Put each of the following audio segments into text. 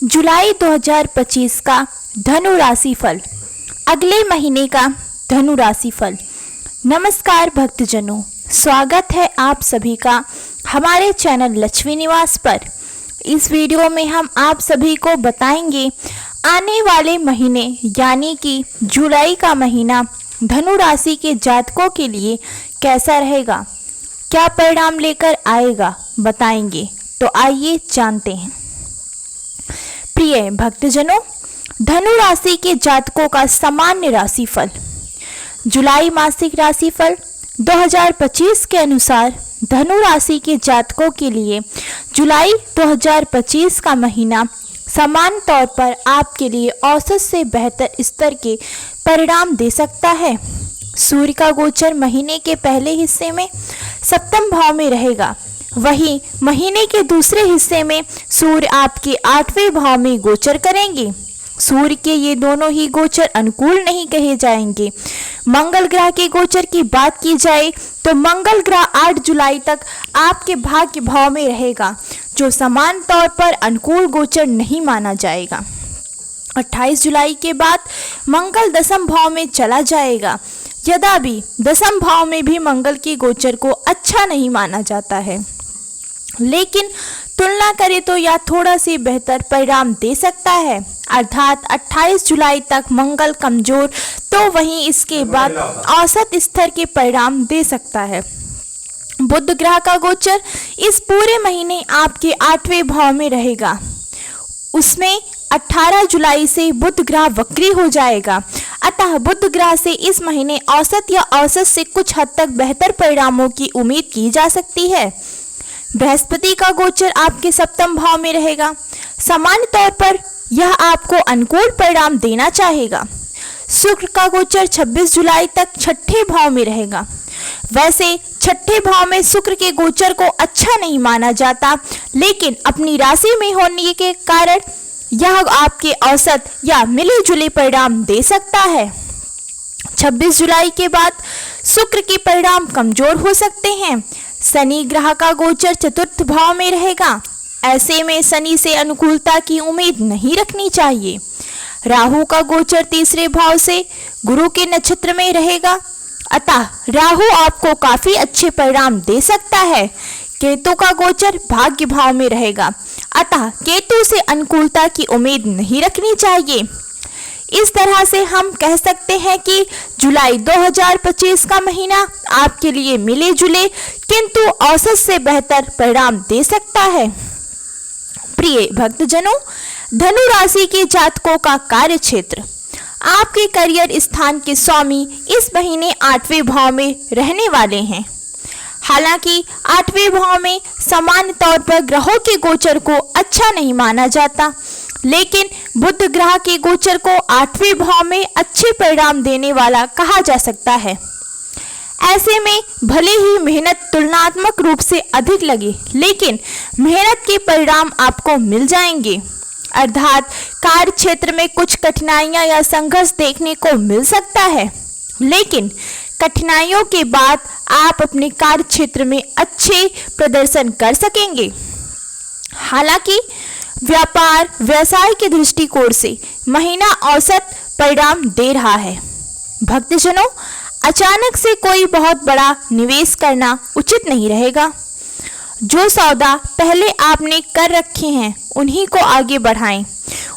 जुलाई 2025 का धनु राशि फल, अगले महीने का धनु राशि फल। नमस्कार भक्तजनों, स्वागत है आप सभी का हमारे चैनल लक्ष्मी निवास पर। इस वीडियो में हम आप सभी को बताएंगे आने वाले महीने यानी कि जुलाई का महीना धनु राशि के जातकों के लिए कैसा रहेगा, क्या परिणाम लेकर आएगा बताएंगे। तो आइए जानते हैं। प्रिय भक्तजनों, धनु राशि के जातकों का सामान्य राशिफल। जुलाई मासिक राशिफल 2025 के अनुसार धनु राशि के जातकों के लिए जुलाई 2025 का महीना समान तौर पर आपके लिए औसत से बेहतर स्तर के परिणाम दे सकता है। सूर्य का गोचर महीने के पहले हिस्से में सप्तम भाव में रहेगा, वहीं महीने के दूसरे हिस्से में सूर्य आपके 8वें भाव में गोचर करेंगे। सूर्य के ये दोनों ही गोचर अनुकूल नहीं कहे जाएंगे। मंगल ग्रह के गोचर की बात की जाए तो मंगल ग्रह 8 जुलाई तक आपके भाग्य भाव में रहेगा, जो समान तौर पर अनुकूल गोचर नहीं माना जाएगा। 28 जुलाई के बाद मंगल दसम भाव में चला जाएगा। यद्यपि दसम भाव में भी मंगल के गोचर को अच्छा नहीं माना जाता है, लेकिन तुलना करें तो यह थोड़ा सी बेहतर परिणाम दे सकता है। अर्थात 28 जुलाई तक मंगल कमजोर तो वहीं इसके बाद औसत स्तर के परिणाम दे सकता है। बुध ग्रह का गोचर इस पूरे महीने आपके 8वें भाव में रहेगा। उसमें 18 जुलाई से बुध ग्रह वक्री हो जाएगा। अतः बुध ग्रह से इस महीने औसत या औसत से कुछ हद तक बेहतर परिणामों की उम्मीद की जा सकती है। बृहस्पति का गोचर आपके सप्तम भाव में रहेगा। सामान्य तौर पर यह आपको अनुकूल परिणाम देना चाहेगा। शुक्र का गोचर 26 जुलाई तक छठे भाव में रहेगा। वैसे छठे भाव में शुक्र के गोचर को अच्छा नहीं माना जाता, लेकिन अपनी राशि में होने के कारण यह आपके औसत या मिले जुले परिणाम दे सकता है। 26 जुलाई के बाद शुक्र के परिणाम कमजोर हो सकते हैं। शनि ग्रह का गोचर चतुर्थ भाव में रहेगा। ऐसे में शनि से अनुकूलता की उम्मीद नहीं रखनी चाहिए। राहु का गोचर तीसरे भाव से गुरु के नक्षत्र में रहेगा, अतः राहु आपको काफी अच्छे परिणाम दे सकता है। केतु का गोचर भाग्य भाव में रहेगा, अतः केतु से अनुकूलता की उम्मीद नहीं रखनी चाहिए। इस तरह से हम कह सकते हैं कि जुलाई 2025 का महीना आपके लिए मिले जुले किंतु औसत से बेहतर परिणाम दे सकता है। प्रिय भक्तजनों, धनु राशि के जातकों का कार्य क्षेत्र। आपके करियर स्थान के स्वामी इस महीने 8वें भाव में रहने वाले हैं। हालांकि 8वें भाव में सामान्य तौर पर ग्रहों के गोचर को अच्छा नहीं माना जाता, लेकिन बुध ग्रह के गोचर को 8वें भाव में अच्छे परिणाम देने वाला कहा जा सकता है। ऐसे में भले ही मेहनत तुलनात्मक रूप से अधिक लगे, लेकिन मेहनत के परिणाम आपको मिल जाएंगे। अर्थात कार्य क्षेत्र में कुछ कठिनाइयां या संघर्ष देखने को मिल सकता है, लेकिन कठिनाइयों के बाद आप अपने कार्य क्षेत्र में अच्छे प्रदर्शन कर सकेंगे। हालांकि व्यापार व्यवसाय के दृष्टिकोण से महीना औसत परिणाम दे रहा है। भक्तजनों, अचानक से कोई बहुत बड़ा निवेश करना उचित नहीं रहेगा। जो सौदा पहले आपने कर रखे हैं उन्हीं को आगे बढ़ाएं।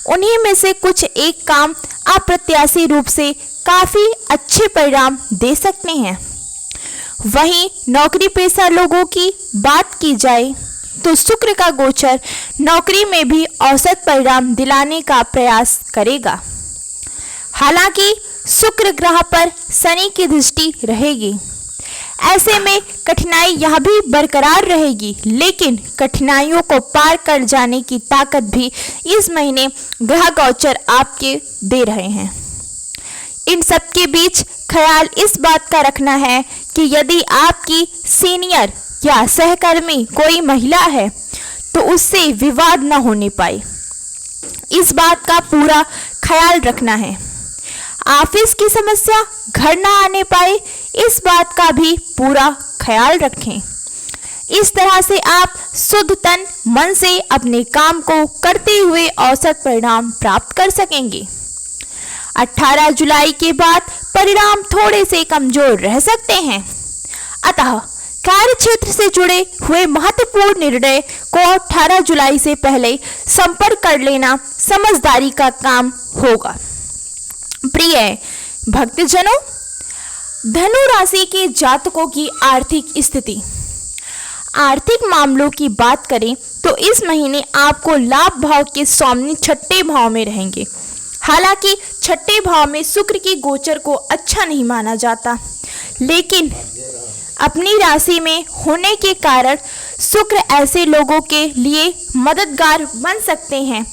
उन्हीं में से कुछ एक काम अप्रत्याशित रूप से काफी अच्छे परिणाम दे सकते हैं। वहीं नौकरी पेशा लोगों की बात की जाए तो शुक्र का गोचर नौकरी में भी औसत परिणाम दिलाने का प्रयास करेगा। हालांकि शुक्र ग्रह पर शनि की दृष्टि रहेगी। ऐसे में कठिनाई यह भी बरकरार रहेगी, लेकिन कठिनाइयों को पार कर जाने की ताकत भी इस महीने ग्रह गोचर आपके दे रहे हैं। इन सब के बीच ख्याल इस बात का रखना है कि यदि आपकी सीनियर या सहकर्मी कोई महिला है तो उससे विवाद न होने पाए, इस बात का पूरा ख्याल रखना है। ऑफिस की समस्या घर न आने पाए, इस बात का भी पूरा ख्याल रखें। इस तरह से आप शुद्ध तन मन से अपने काम को करते हुए औसत परिणाम प्राप्त कर सकेंगे। 18 जुलाई के बाद परिणाम थोड़े से कमजोर रह सकते हैं, अतः कार्य क्षेत्र से जुड़े हुए महत्वपूर्ण निर्णय को 18 जुलाई से पहले संपर्क कर लेना समझदारी का काम होगा। प्रिय भक्तजनों, धनु राशि के जातकों की आर्थिक स्थिति। आर्थिक मामलों की बात करें तो इस महीने आपको लाभ भाव के स्वामी छठे भाव में रहेंगे। हालांकि छठे भाव में शुक्र की गोचर को अच्छा नहीं माना जाता, लेकिन अपनी राशि में होने के कारण शुक्र ऐसे लोगों के लिए मददगार बन सकते हैं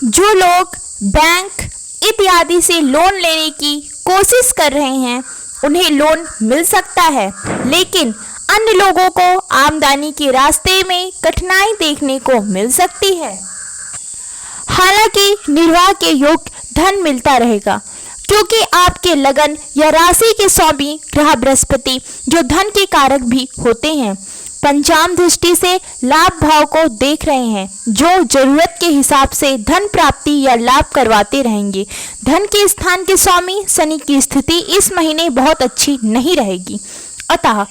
जो लोग बैंक इत्यादि से लोन लेने की कोशिश कर रहे हैं। उन्हें लोन मिल सकता है, लेकिन अन्य लोगों को आमदनी के रास्ते में कठिनाई देखने को मिल सकती है। हालांकि निर्वाह के योग्य धन मिलता रहेगा, क्योंकि आपके लगन या राशि के स्वामी ग्रह बृहस्पति जो धन के कारक भी होते हैं, पंचांग दृष्टि से लाभ भाव को देख रहे हैं, जो जरूरत के हिसाब से धन प्राप्ति या लाभ करवाते रहेंगे। धन के स्थान के स्वामी शनि की स्थिति इस महीने बहुत अच्छी नहीं रहेगी, अतः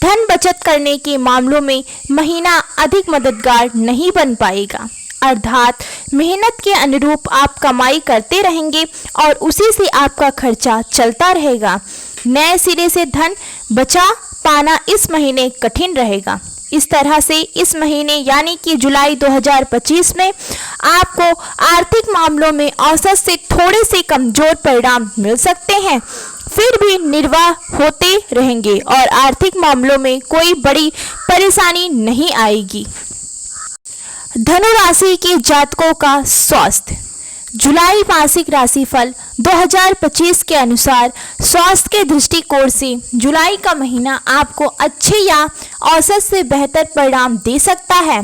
धन बचत करने के मामलों में महीना अधिक मददगार नहीं बन पाएगा। अर्थात मेहनत के अनुरूप आप कमाई करते रहेंगे और उसी से आपका खर्चा चलता रहेगा। नए सिरे से धन बचा पाना इस महीने कठिन रहेगा। इस तरह से इस महीने यानी कि जुलाई 2025 में आपको आर्थिक मामलों में औसत से थोड़े से कमजोर परिणाम मिल सकते हैं, फिर भी निर्वाह होते रहेंगे और आर्थिक मामलों में कोई बड़ी परेशानी नहीं आएगी। धनु राशि के जातकों का स्वास्थ्य। जुलाई मासिक राशिफल 2025 के अनुसार स्वास्थ्य के दृष्टिकोण से जुलाई का महीना आपको अच्छे या औसत से बेहतर परिणाम दे सकता है।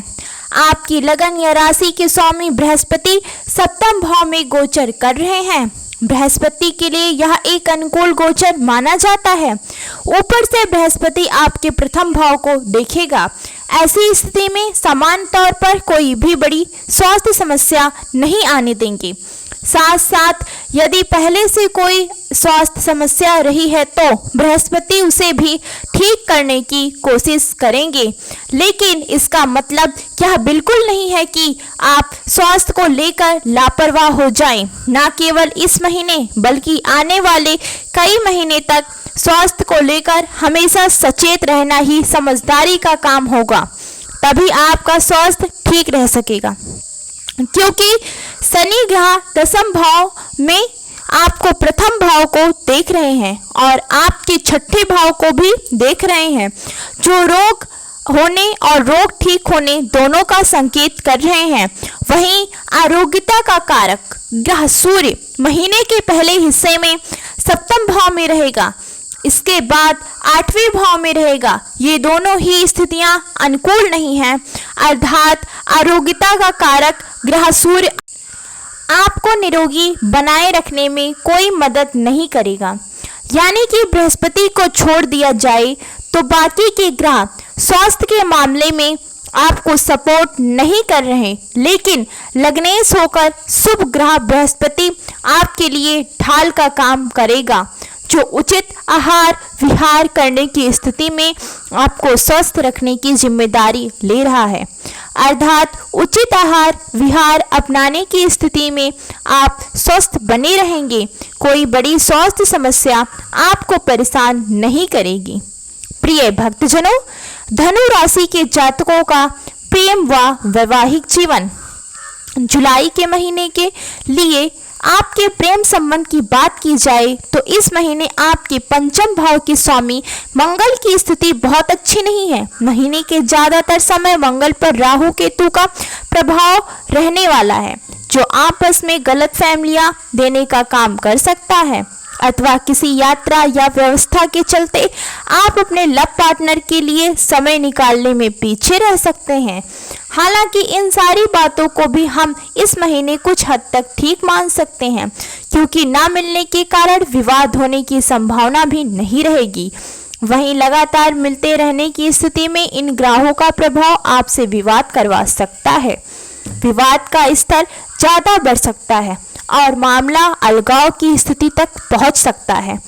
आपकी लगन या राशि के स्वामी बृहस्पति सप्तम भाव में गोचर कर रहे हैं। बृहस्पति के लिए यह एक अनुकूल गोचर माना जाता है। ऊपर से बृहस्पति आपके प्रथम भाव को देखेगा। ऐसी स्थिति में समान तौर पर कोई भी बड़ी स्वास्थ्य समस्या नहीं आने देंगे। साथ साथ यदि पहले से कोई स्वास्थ्य समस्या रही है तो बृहस्पति उसे भी ठीक करने की कोशिश करेंगे, लेकिन इसका मतलब यह बिल्कुल नहीं है कि आप स्वास्थ्य को लेकर लापरवाह हो जाएं। न केवल इस महीने बल्कि आने वाले कई महीने तक स्वास्थ्य को लेकर हमेशा सचेत रहना ही समझदारी का काम होगा, तभी आपका स्वास्थ्य ठीक रह सकेगा। क्योंकि शनि ग्रह दसम भाव में आपको प्रथम भाव को देख रहे हैं और आपके छठे भाव को भी देख रहे हैं, जो रोग होने और रोग ठीक होने दोनों का संकेत कर रहे हैं। वहीं आरोग्यता का कारक ग्रह सूर्य महीने के पहले हिस्से में सप्तम भाव में रहेगा, इसके बाद 8वें भाव में रहेगा। ये दोनों ही स्थितियां अनुकूल नहीं हैं, अर्थात आरोग्यता का कारक ग्रह सूर्य आपको निरोगी बनाए रखने में कोई मदद नहीं करेगा। यानी कि बृहस्पति को छोड़ दिया जाए तो बाकी के ग्रह स्वास्थ्य के मामले में आपको सपोर्ट नहीं कर रहे, लेकिन लग्नेश होकर शुभ ग्रह बृहस्पति आपके लिए ढाल का काम करेगा, जो उचित आहार विहार करने की स्थिति में आपको स्वस्थ रखने की जिम्मेदारी ले रहा है। अर्थात उचित आहार विहार अपनाने की स्थिति में आप स्वस्थ बने रहेंगे। कोई बड़ी स्वास्थ्य समस्या आपको परेशान नहीं करेगी। प्रिय भक्तजनों, धनु राशि के जातकों का प्रेम व वैवाहिक जीवन। जुलाई के महीने के लिए आपके प्रेम संबंध की बात की जाए तो इस महीने आपके पंचम भाव के स्वामी मंगल की स्थिति बहुत अच्छी नहीं है। महीने के ज्यादातर समय मंगल पर राहु केतु का प्रभाव रहने वाला है, जो आपस में गलतफहमियां देने का काम कर सकता है, अथवा किसी यात्रा या व्यवस्था के चलते आप अपने लव पार्टनर के लिए समय निकालने में पीछे रह सकते हैं। हालांकि इन सारी बातों को भी हम इस महीने कुछ हद तक ठीक मान सकते हैं, क्योंकि ना मिलने के कारण विवाद होने की संभावना भी नहीं रहेगी। वहीं लगातार मिलते रहने की स्थिति में इन ग्रहों का प्रभाव आपसे विवाद करवा सकता है। विवाद का स्तर ज्यादा बढ़ सकता है और मामला अलगाव की स्थिति तक पहुंच सकता है।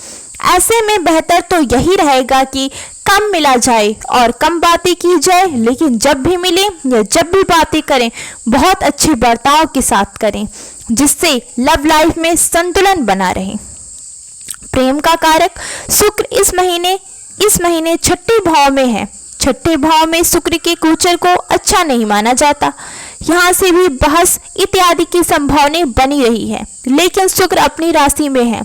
ऐसे में बेहतर तो यही रहेगा कि कम मिला जाए और कम बातें की जाए, लेकिन जब भी मिले या जब भी बातें करें बहुत अच्छे बर्ताव के साथ करें, जिससे लव लाइफ में संतुलन बना रहे। प्रेम का कारक शुक्र इस महीने छठे भाव में है। छठे भाव में शुक्र के गोचर को अच्छा नहीं माना जाता। यहाँ से भी बहस इत्यादि की संभावना बनी रही है, लेकिन शुक्र अपनी राशि में है,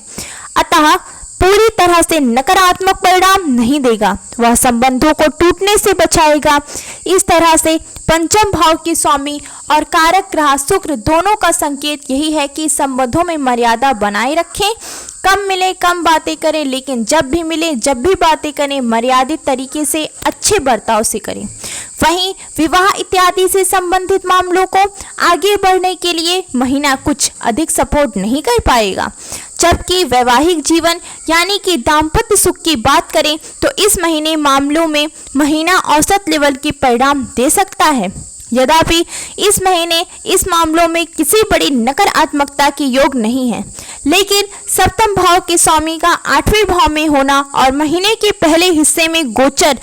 अतः पूरी तरह से नकारात्मक परिणाम नहीं देगा। वह संबंधों को टूटने से बचाएगा। इस तरह से पंचम भाव के स्वामी और कारक ग्रह शुक्र दोनों का संकेत यही है कि संबंधों में मर्यादा बनाए रखें। कम मिले कम बातें करें, लेकिन जब भी मिले जब भी बातें करें मर्यादित तरीके से अच्छे बर्ताव से करें। वहीं विवाह इत्यादि से संबंधित मामलों को आगे बढ़ने के लिए महीना कुछ अधिक सपोर्ट नहीं कर पाएगा। जबकि वैवाहिक जीवन यानी कि दाम्पत्य सुख की बात करें तो इस महीने मामलों में महीना औसत लेवल के परिणाम दे सकता है। यद्यपि इस महीने इस मामलों में किसी बड़ी नकारात्मकता के योग नहीं है, लेकिन सप्तम भाव के स्वामी का 8वें भाव में होना और महीने के पहले हिस्से में गोचर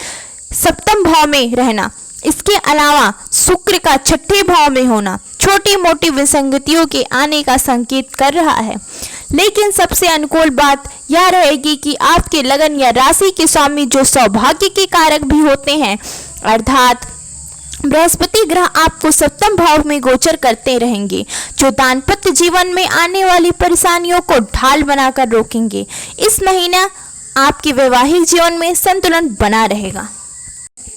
सप्तम भाव में रहना, इसके अलावा शुक्र का छठे भाव में होना छोटी मोटी विसंगतियों के आने का संकेत कर रहा है। लेकिन सबसे अनुकूल बात यह रहेगी कि आपके लगन या राशि के स्वामी जो सौभाग्य के कारक भी होते हैं, अर्थात बृहस्पति ग्रह आपको सप्तम भाव में गोचर करते रहेंगे, जो दाम्पत्य जीवन में आने वाली परेशानियों को ढाल बनाकर रोकेंगे। इस महीना आपके वैवाहिक जीवन में संतुलन बना रहेगा।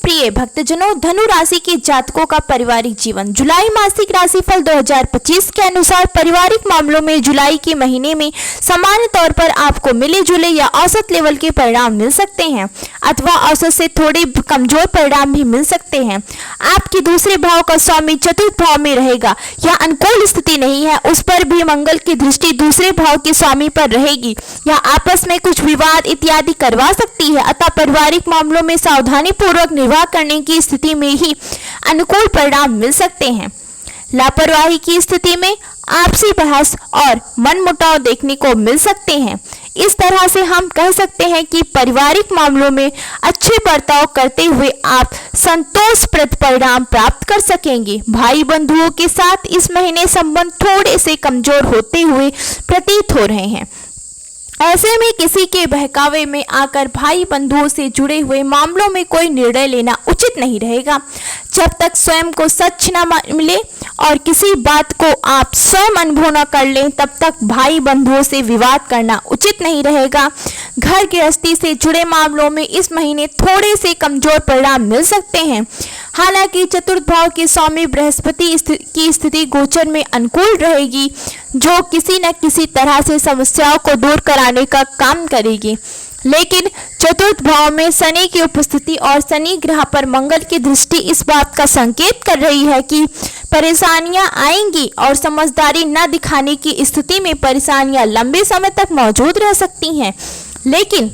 प्रिय भक्तजनों, धनु राशि के जातकों का पारिवारिक जीवन। जुलाई मासिक राशिफल 2025 के अनुसार पारिवारिक मामलों में जुलाई के महीने में सामान्य तौर पर आपको मिले जुले या औसत लेवल के परिणाम मिल सकते हैं, अथवा औसत से थोड़े कमजोर परिणाम भी मिल सकते हैं। आपके दूसरे भाव का स्वामी चतुर्थ भाव में रहेगा। यह अनुकूल स्थिति नहीं है, उस पर भी मंगल की दृष्टि दूसरे भाव के स्वामी पर रहेगी। यह आपस में कुछ विवाद इत्यादि करवा सकती है, अतः पारिवारिक मामलों में सावधानी पूर्वक निर्वाह करने की स्थिति में ही अनुकूल परिणाम मिल सकते हैं। लापरवाही की स्थिति में आपसी बहस और मनमुटाव देखने को मिल सकते हैं। इस तरह से हम कह सकते हैं कि पारिवारिक मामलों में अच्छे बर्ताव करते हुए आप संतोषप्रद परिणाम प्राप्त कर सकेंगे। भाई बंधुओं के साथ इस महीने संबंध थोड़े से कमजोर होते हुए प्रतीत हो रहे हैं। ऐसे में किसी के बहकावे में आकर भाई बंधुओं से जुड़े हुए मामलों में कोई निर्णय लेना उचित नहीं रहेगा। जब तक स्वयं को सच न मिले और किसी बात को आप स्वयं अनुभव न कर लें, तब तक भाई बंधुओं से विवाद करना उचित नहीं रहेगा। घर गृहस्थी से जुड़े मामलों में इस महीने थोड़े से कमजोर परिणाम मिल सकते हैं। हालांकि चतुर्थ भाव के स्वामी बृहस्पति की स्थिति गोचर में अनुकूल रहेगी, जो किसी न किसी तरह से समस्याओं को दूर कराने का काम करेगी। लेकिन चतुर्थ भाव में शनि की उपस्थिति और शनि ग्रह पर मंगल की दृष्टि इस बात का संकेत कर रही है कि परेशानियां आएंगी और समझदारी न दिखाने की स्थिति में परेशानियां लंबे समय तक मौजूद रह सकती हैं। लेकिन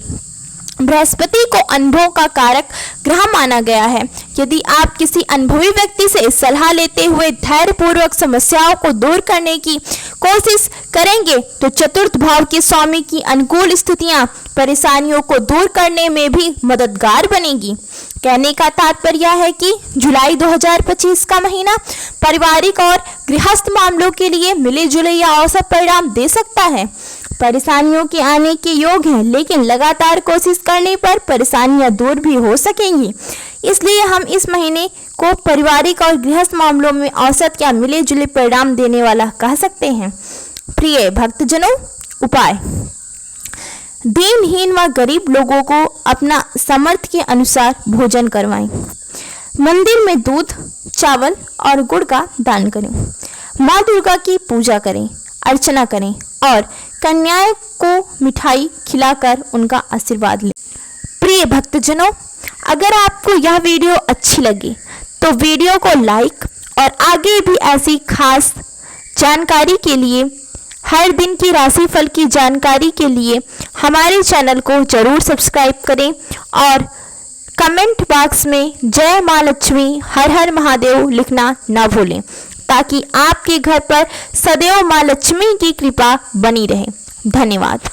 बृहस्पति को अनुभव का कारक ग्रह माना गया है। यदि आप किसी अनुभवी व्यक्ति से सलाह लेते हुए धैर्यपूर्वक समस्याओं को दूर करने की कोशिश करेंगे तो चतुर्थ भाव के स्वामी की अनुकूल स्थितियां परेशानियों को दूर करने में भी मददगार बनेगी। कहने का तात्पर्य है कि जुलाई 2025 का महीना पारिवारिक और गृहस्थ मामलों के लिए मिले जुले या औसत परिणाम दे सकता है। परेशानियों के आने के योग हैं, लेकिन लगातार कोशिश करने पर परेशानियां दूर भी हो सकेंगी। इसलिए हम इस महीने को पारिवारिक और गृहस्थ मामलों में औसत या मिले जुले परिणाम देने वाला कह सकते हैं। प्रिय भक्तजनों, उपाय। दीनहीन व गरीब लोगों को अपना सामर्थ्य के अनुसार भोजन करवाएं। मंदिर में दूध, चावल और गुड़ का दान करें। माँ दुर्गा की पूजा करें, अर्चना करें और कन्याओं को मिठाई खिलाकर उनका आशीर्वाद लें। प्रिय भक्तजनों, अगर आपको यह वीडियो अच्छी लगी तो वीडियो को लाइक और आगे भी ऐसी खास जानकारी के लिए हर दिन की राशिफल की जानकारी के लिए हमारे चैनल को जरूर सब्सक्राइब करें और कमेंट बॉक्स में जय माँ लक्ष्मी हर हर महादेव लिखना ना भूलें, ताकि आपके घर पर सदैव माँ लक्ष्मी की कृपा बनी रहे। धन्यवाद।